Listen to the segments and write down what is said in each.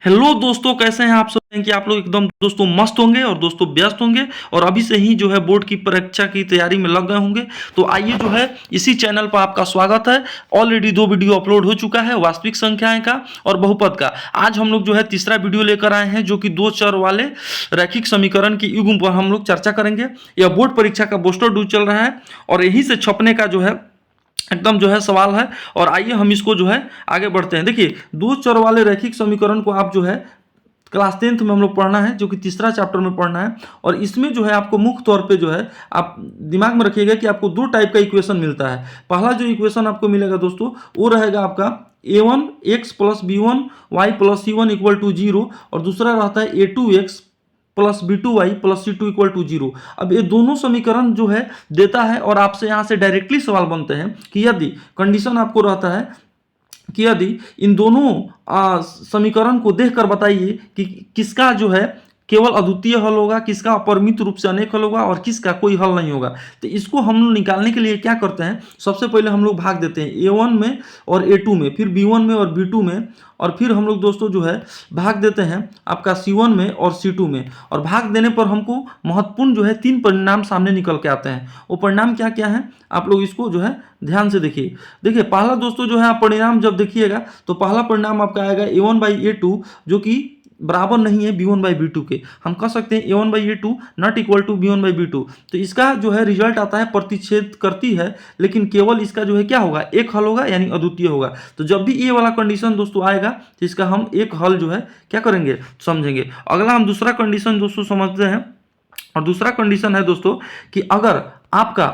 Hello दोस्तों, कैसे हैं आप सब? हैं कि आप लोग एकदम दोस्तों मस्त होंगे और दोस्तों व्यस्त होंगे और अभी से ही जो है बोर्ड की परीक्षा की तैयारी में लग गए होंगे। तो आइए जो है इसी चैनल पर आपका स्वागत है। ऑलरेडी 2 वीडियो अपलोड हो चुका है, वास्तविक संख्याएं का और बहुपद का। आज हम लोग जो है तीसरा वीडियो लेकर आए हैं, जो कि 2 चर वाले रैखिक समीकरण की युग्म पर हम लोग चर्चा करेंगे। यह बोर्ड परीक्षा का बूस्टर डोज चल रहा है और यहीं से छपने का जो है एकदम जो है सवाल है। और आइए हम इसको जो है आगे बढ़ते हैं। देखिए, 2 चर वाले रैखिक समीकरण को आप जो है क्लास 10th में हम लोग पढ़ना है, जो कि तीसरा चैप्टर में पढ़ना है। और इसमें जो है आपको मुख्य तौर पे जो है आप दिमाग में रखिएगा कि आपको 2 टाइप का इक्वेशन मिलता है। पहला जो इक्वेशन आपको मिलेगा दोस्तों, वो रहेगा आपका a1 x plus b1 y plus c1 equal to 0, और दूसरा रहता है a2 x plus b2 y plus c2 equal to 0। अब ये दोनों समीकरण जो है देता है और आपसे यहाँ से डायरेक्टली सवाल बनते हैं कि यदि कंडीशन आपको रहता है कि यदि इन दोनों समीकरण को देखकर बताइए कि किसका जो है केवल अद्वितीय हल होगा, किसका अपरिमित रूप से अनेक हल होगा और किसका कोई हल नहीं होगा। तो इसको हम लोग निकालने के लिए क्या करते हैं, सबसे पहले हम लोग भाग देते हैं a1 में और a2 में, फिर b1 में और b2 में, और फिर हम लोग दोस्तों जो है भाग देते हैं आपका c1 में और c2 में। और भाग देने पर हमको महत्वपूर्ण जो है 3 परिणाम सामने निकल के आते हैं। वो परिणाम क्या क्या है, आप लोग इसको जो है ध्यान से देखिए। देखिए, पहला दोस्तों जो है आप परिणाम जब देखिएगा तो पहला परिणाम आपका आएगा a1/a2, जो कि बराबर नहीं है b1/b2 के। हम कह सकते हैं a1/a2 not equal to b1/b2। तो इसका जो है रिजल्ट आता है प्रतिच्छेद करती है, लेकिन केवल इसका जो है क्या होगा, एक हल होगा, यानी अद्वितीय होगा। तो जब भी ये वाला कंडीशन दोस्तों आएगा तो इसका हम एक हल जो है क्या करेंगे, समझेंगे। अगला हम दूसरा कंडीशन दोस्तों समझते हैं, और दूसरा कंडीशन है दोस्तों कि अगर आपका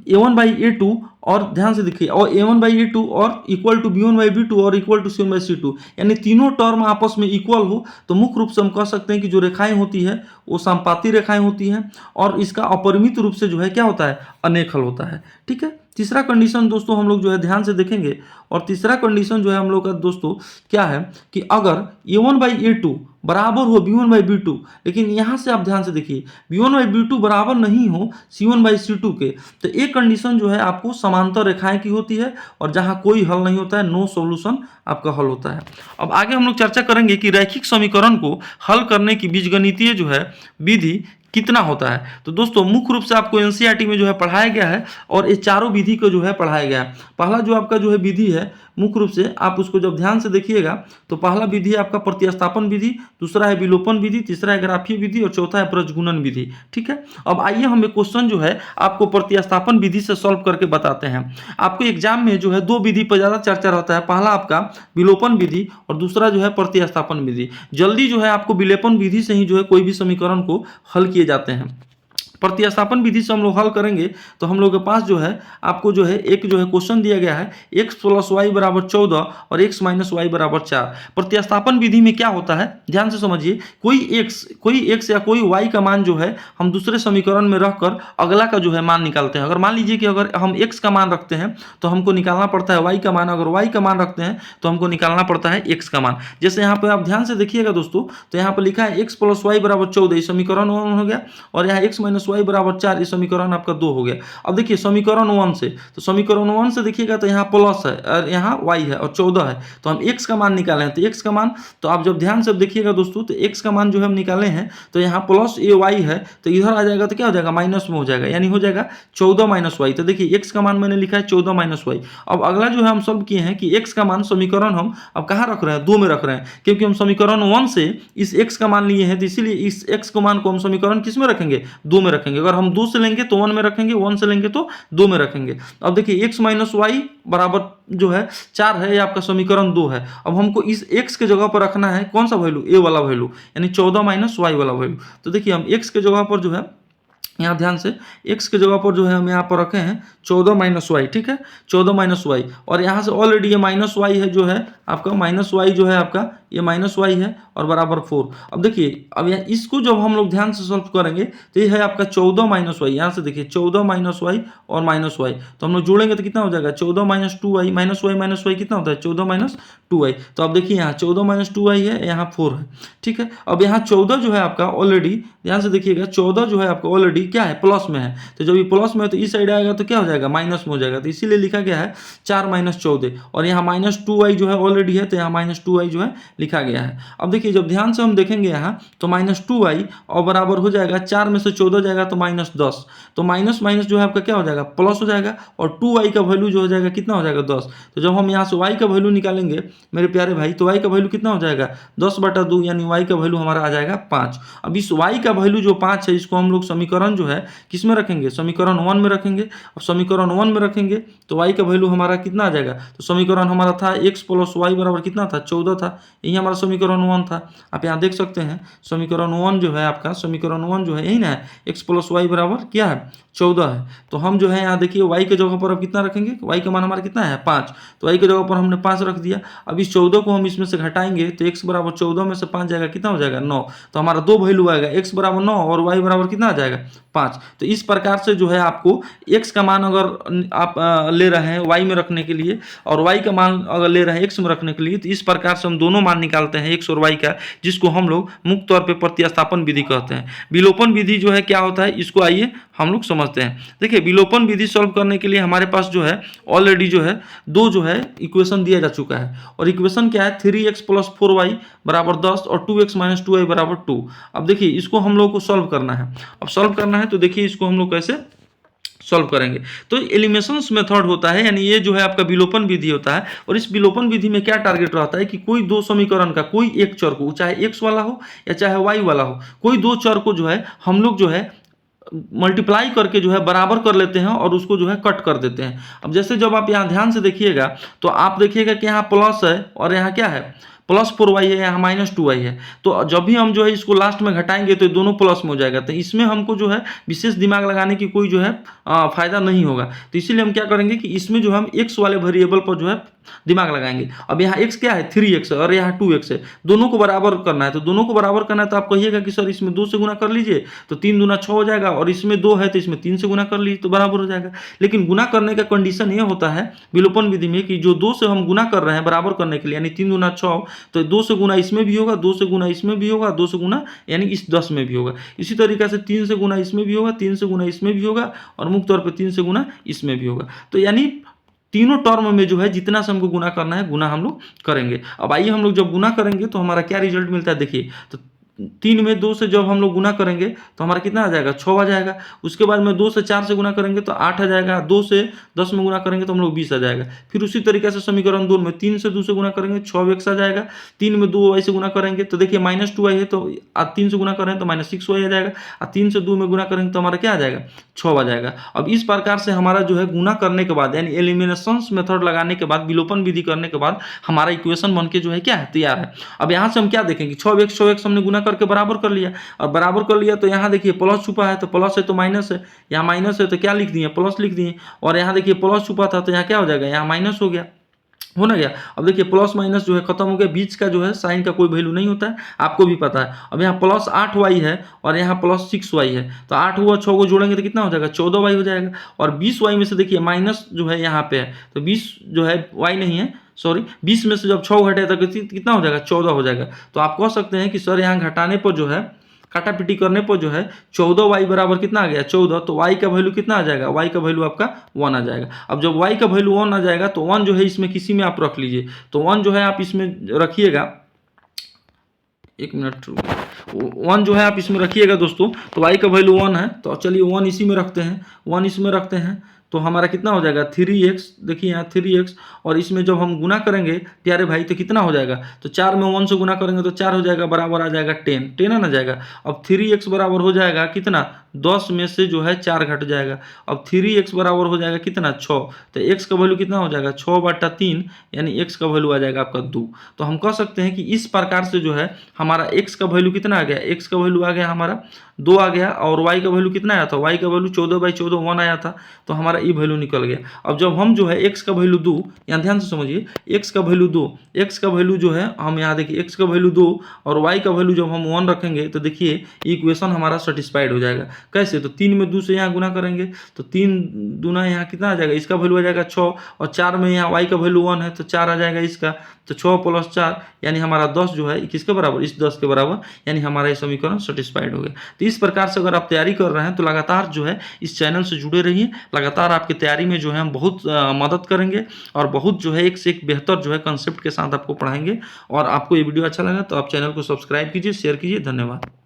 a1/a2 और ध्यान से देखिए, और a1/a2 और इक्वल टू b1/b2 और इक्वल टू c1/c2, यानी तीनों टर्म आपस में इक्वल हो, तो मुख्य रूप से हम कह सकते हैं कि जो रेखाएं होती है वो समपाती रेखाएं होती हैं और इसका अपरिमित रूप से जो है क्या होता है, अनेक हल होता है। ठीक है। तीसरा कंडीशन दोस्तों हम लोग जो है ध्यान से देखेंगे, और तीसरा कंडीशन जो है हम लोग का दोस्तों क्या है कि अगर a1/a2 बराबर हो b1/b2, लेकिन यहाँ से आप ध्यान से देखिए b1/b2 बराबर नहीं हो c1/c2 के, तो एक कंडीशन जो है आपको समांतर रेखाएं की होती है और जहाँ कोई हल नहीं होता है, नो सॉल्यूशन आपका हल होता है। अब आगे हम लोग चर्चा करेंगे कि रैखिक समीकरण को हल करने की बीजगणितीय जो है विधि कितना होता है। तो दोस्तों मुख्य रूप से आपको एनसीईआरटी में जो है पढ़ाया गया है और ये चारों विधि को जो है पढ़ाया गया है। पहला जो आपका जो है विधि है, मुख्य रूप से आप उसको जब ध्यान से देखिएगा तो पहला विधि है आपका प्रतिस्थापन विधि, दूसरा है विलोपन विधि, तीसरा है ग्राफीय विधि और चौथा है प्रजगुणन विधि। ठीक है। अब आइए हम एक क्वेश्चन जो है आपको प्रतिस्थापन विधि से सॉल्व करके बताते हैं। आपको एग्जाम में जो है 2 विधि पर ज़्यादा चर्चा रहता है, पहला आपका विलोपन विधि और दूसरा जो है प्रतिस्थापन विधि। जल्दी जो है आपको विलोपन विधि से ही जो है कोई भी समीकरण को हल किए जाते हैं। प्रतिस्थापन विधि से हम लोग हल करेंगे तो हम लोग के पास जो है आपको जो है एक जो है क्वेश्चन दिया गया है x प्लस वाई बराबर 14 और x माइनस वाई बराबर 4। प्रतिस्थापन विधि में क्या होता है, ध्यान से समझिए, कोई x या कोई y का मान जो है हम दूसरे समीकरण में रखकर अगला का जो है मान निकालते हैं। अगर मान लीजिए कि अगर हम x का मान रखते हैं तो हमको निकालना पड़ता है y का मान, अगर y का मान रखते हैं तो हमको निकालना पड़ता है x का मान। जैसे यहाँ पर आप ध्यान से देखिएगा दोस्तों, तो यहाँ पर लिखा है x प्लस वाई बराबर 14, समीकरण 1 हो गया, और यहाँ x माइनस वाई बराबर 4, ये समीकरण आपका 2 हो गया। अब देखिए समीकरण 1 से, तो समीकरण 1 से देखिएगा तो यहाँ प्लस है और यहाँ y है और 14 है, तो हम x का मान निकाले हैं। तो x का मान, तो आप जब ध्यान से देखिएगा दोस्तों, तो x का मान जो है हम निकाले हैं, तो यहाँ प्लस ay है, तो इधर आ जाएगा तो क्या हो जाएगा, माइनस में हो जाएगा, यानी हो जाएगा 14 माइनस वाई। तो देखिए x का मान मैंने लिखा है 14 माइनस वाई। अब अगला जो है हम सॉल्व किए हैं कि x का मान समीकरण हम अब कहाँ रख रहे हैं, 2 में रख रहे हैं, क्योंकि हम समीकरण 1 से इस x का मान लिए हैं, तो इसीलिए इस x को मान को हम समीकरण किस में रखेंगे, 2 में रखेंगे। अगर हम 2 से लेंगे तो 1 में रखेंगे, 1 से लेंगे तो 2 में रखेंगे। अब देखिए x माइनस वाई बराबर जो है 4 है, ये आपका समीकरण 2 है। अब हमको इस x के जगह पर रखना है कौन सा वैल्यू, a वाला वैल्यू, यानी 14 माइनस वाई वाला वैल्यू। तो देखिए हम x के जगह पर जो है यहाँ ध्यान से x के जगह पर जो है हम यहाँ पर रखे हैं 14 माइनस वाई। ठीक है, 14 माइनस वाई, और यहाँ से ऑलरेडी ये माइनस वाई है जो है आपका, माइनस वाई जो है आपका ये माइनस वाई है और बराबर 4। अब देखिए, अब यहाँ इसको जब हम लोग ध्यान से सॉल्व करेंगे तो ये है आपका 14 माइनस वाई, यहाँ से देखिए 14 माइनस वाई और माइनस वाई, तो हम लोग जोड़ेंगे तो कितना हो जाएगा, 14 माइनस 2y, माइनस वाई कितना होता है, 14 माइनस 2y। तो अब देखिए यहाँ 14 माइनस 2y है, यहाँ 4 है। ठीक है। अब यहाँ 14 जो है आपका ऑलरेडी, ध्यान से देखिएगा, 14 जो है आपका ऑलरेडी क्या है, प्लस में है। तो जब ये प्लस में है तो इस साइड आएगा तो क्या हो जाएगा, माइनस में हो जाएगा। तो इसीलिए लिखा गया है 4 - 14, और यहाँ -2y जो है ऑलरेडी है, तो यहाँ -2y जो है लिखा गया है। अब देखिए जब ध्यान से हम देखेंगे यहाँ तो -2y और बराबर हो जाएगा 4 में से 14 जाएगा तो -10, तो माइनस माइनस जो है आपका क्या हो जाएगा, प्लस हो जाएगा, और 2y का वैल्यू जो हो जाएगा कितना हो जाएगा, 10। तो जब हम यहाँ से y का वैल्यू निकालेंगे मेरे प्यारे भाई, तो y का वैल्यू कितना हो जाएगा, 10/2, यानी y का वैल्यू हमारा आ जाएगा 5। अब इस y का वैल्यू जो 5 है, इसको हम लोग समीकरण जो है किस में रखेंगे, समीकरण 1 में रखेंगे। अब समीकरण 1 में रखेंगे तो y का वैल्यू हमारा कितना आ जाएगा, तो समीकरण हमारा था x + y बराबर कितना था, 14 था। यही हमारा समीकरण 1 था। आप यहाँ देख सकते हैं समीकरण 1 जो है आपका, समीकरण 1 जो है यही ना है, x + y बराबर क्या है, 14 है। तो हम जो है यहाँ देखिए y के जगह पर अब कितना रखेंगे, y का मान हमारा कितना है, 5। तो y के जगह पर हमने 5 रख दिया। अब इस 14 को हम इसमें से घटाएंगे तो x बराबर 14 में से 5 जाएगा, कितना हो जाएगा, 9। तो हमारा दो वैल्यू आएगा, x बराबर 9 और y बराबर कितना आ जाएगा, 5। तो इस प्रकार से जो है आपको x का मान अगर आप ले रहे हैं y में रखने के लिए, और y का मान अगर ले रहे हैं x में रखने के लिए, तो इस प्रकार से हम दोनों मान निकालते हैं x और y का, जिसको हम लोग मुक्त तौर पे प्रतिस्थापन विधि कहते हैं। विलोपन विधि जो है क्या होता है, इसको आइए हम लोग समझते हैं। देखिए विलोपन विधि सॉल्व करने के लिए हमारे पास जो है ऑलरेडी जो है दो जो है इक्वेशन दिया जा चुका है, और इक्वेशन क्या है, 3x + 4y बराबर 10 और 2x - 2y बराबर 2। अब देखिए इसको हम लोग को सॉल्व करना है। अब सॉल्व करना है तो देखिए इसको हम लोग कैसे सॉल्व करेंगे, तो एलिमिनेशंस मेथड होता है, यानी ये जो है आपका विलोपन विधि होता है। और इस विलोपन विधि में क्या टारगेट रहता है कि कोई दो समीकरण का कोई एक चर को, चाहे x वाला हो या चाहे y वाला हो, कोई दो चर को जो है हम लोग जो है मल्टीप्लाई करके जो है बराबर कर लेते हैं और उसको जो है कट कर देते हैं। अब जैसे जब आप यहाँ ध्यान से देखिएगा तो आप देखिएगा कि यहाँ प्लस है और यहाँ क्या है, +4y है, यहाँ -2y है। तो जब भी हम जो है इसको लास्ट में घटाएंगे तो दोनों प्लस में हो जाएगा। तो इसमें हमको जो है विशेष दिमाग लगाने की कोई जो है फायदा नहीं होगा। तो इसीलिए हम क्या करेंगे कि इसमें जो हम x वाले वेरिएबल पर जो है दिमाग लगाएंगे। अब यहाँ x क्या है, 3x है और यहाँ 2x है, दोनों को बराबर करना है। तो दोनों को बराबर करना है तो आप कहिएगा कि सर इसमें 2 से गुना कर लीजिए, तो 3 दूना 6 हो जाएगा, और इसमें 2 है तो इसमें 3 से गुना कर लीजिए तो बराबर हो जाएगा। लेकिन गुना करने का कंडीशन ये होता है विलोपन विधि में कि जो 2 से हम गुना कर रहे हैं बराबर करने के लिए, यानी 3 दूना 6, तो 2 से गुना इसमें भी होगा, 2 से गुना इसमें भी होगा, 2 से गुना यानी इस 10 में भी होगा। इसी तरीके से 3 से गुना इसमें भी होगा, 3 से गुना इसमें भी होगा, और मुक्त तौर पर 3 से गुना इसमें भी होगा। तो यानी तीनों टर्म में जो है जितना से हमको गुना करना है गुना हम लोग करेंगे। अब आइए हम लोग जब गुना करेंगे तो हमारा क्या रिजल्ट मिलता है, देखिए तो 3 में 2 से जब हम लोग गुना करेंगे तो हमारा कितना आ जाएगा, 6 आ जाएगा। उसके बाद में 2 से 4 से गुना करेंगे तो 8 आ जाएगा, 2 से 10 में गुना करेंगे तो हम लोग 20 आ जाएगा। फिर उसी तरीके से समीकरण 2 में 3 से 2 से गुना करेंगे 6x आ जाएगा। 3 में 2y से गुना करेंगे तो देखिए -2y है, तो 3 से गुना करें तो -6y आ जाएगा, और 3 से 2 में गुना करेंगे तो हमारा क्या आ जाएगा, 6 आ जाएगा। अब इस प्रकार से हमारा जो है गुना करने के बाद, यानी एलिमिनेशंस मेथड लगाने के बाद, विलोपन विधि करने के बाद हमारा इक्वेशन बन के जो है क्या है, तैयार है। अब यहाँ से हम क्या देखेंगे, 6x हमने गुना करके बराबर कर लिया, और बराबर कर लिया तो यहाँ देखिए प्लस छुपा है, तो प्लस है तो माइनस है, यहाँ माइनस है तो क्या लिख दिए, प्लस लिख दिए, और यहाँ देखिए प्लस छुपा था तो यहाँ क्या हो जाएगा, यहाँ माइनस हो गया, हो ना गया। अब देखिए प्लस माइनस जो है खत्म हो गया, बीच का जो है साइन का कोई वैल्यू नहीं होता है, आपको भी पता है। अब यहाँ +8y है और यहाँ +6y है, तो 8 हुआ 6 को जोड़ेंगे तो कितना हो जाएगा, 14y हो जाएगा। और 20y में से देखिए माइनस जो है यहाँ पे है, तो 20 जो है y नहीं है, सॉरी 20 में से जब 6 घटे तो कितना हो जाएगा, 14 हो जाएगा। तो आप कह सकते हैं कि सर यहाँ घटाने पर जो है, काटापीटी करने पर जो है 14y बराबर कितना आ गया, 14। तो y का वैल्यू कितना आ जाएगा, y का वैल्यू आपका 1 आ जाएगा। अब जब y का वैल्यू 1 आ जाएगा तो 1 जो है इसमें किसी में आप रख लीजिए, तो 1 जो है आप इसमें रखिएगा, 1 मिनट, 1 जो है आप इसमें रखिएगा दोस्तों। तो y का वैल्यू 1 है, तो चलिए 1 इसी में रखते हैं, 1 इसमें रखते हैं, तो हमारा कितना हो जाएगा 3x, देखिए यहाँ 3x, और इसमें जब हम गुना करेंगे प्यारे भाई तो कितना हो जाएगा, तो 4 में 1 से गुना करेंगे तो 4 हो जाएगा, बराबर आ जाएगा 10 आना जाएगा। अब 3x बराबर हो जाएगा कितना, 10 में से जो है 4 घट जाएगा। अब 3x बराबर हो जाएगा कितना, 6। तो x का वैल्यू कितना हो जाएगा, 6/3, यानी x का वैल्यू आ जाएगा आपका 2। तो हम कह सकते हैं कि इस प्रकार से जो है हमारा x का वैल्यू कितना आ गया, x का वैल्यू आ गया हमारा 2 आ गया, और y का वैल्यू कितना आया था, y का वैल्यू 14/14 1 आया था, तो हमारा ये वैल्यू निकल गया। अब जब हम जो है x का वैल्यू 2, यहाँ ध्यान से समझिए, x का वैल्यू 2, x का वैल्यू जो है हम यहाँ देखिए x का वैल्यू 2 और y का वैल्यू जब हम 1 रखेंगे तो देखिए इक्वेशन हमारा सेटिस्फाइड हो जाएगा। कैसे, तो 3 में 2 से यहाँ गुना करेंगे तो 3 दूना यहाँ कितना आ जाएगा, इसका वैल्यू आ जाएगा 6, और 4 में यहाँ y का वैल्यू 1 है तो 4 आ जाएगा इसका, तो 6 + 4 यानी हमारा 10 जो है किसके बराबर, इस 10 के बराबर, यानी हमारा ये समीकरण सेटिस्फाइड हो गया। तो इस प्रकार से अगर आप तैयारी कर रहे हैं तो लगातार जो है इस चैनल से जुड़े रहिए। लगातार आपकी तैयारी में जो है हम बहुत मदद करेंगे और बहुत जो है एक से एक बेहतर जो है कंसेप्ट के साथ आपको पढ़ाएंगे। और आपको ये वीडियो अच्छा लगा तो आप चैनल को सब्सक्राइब कीजिए, शेयर कीजिए। धन्यवाद।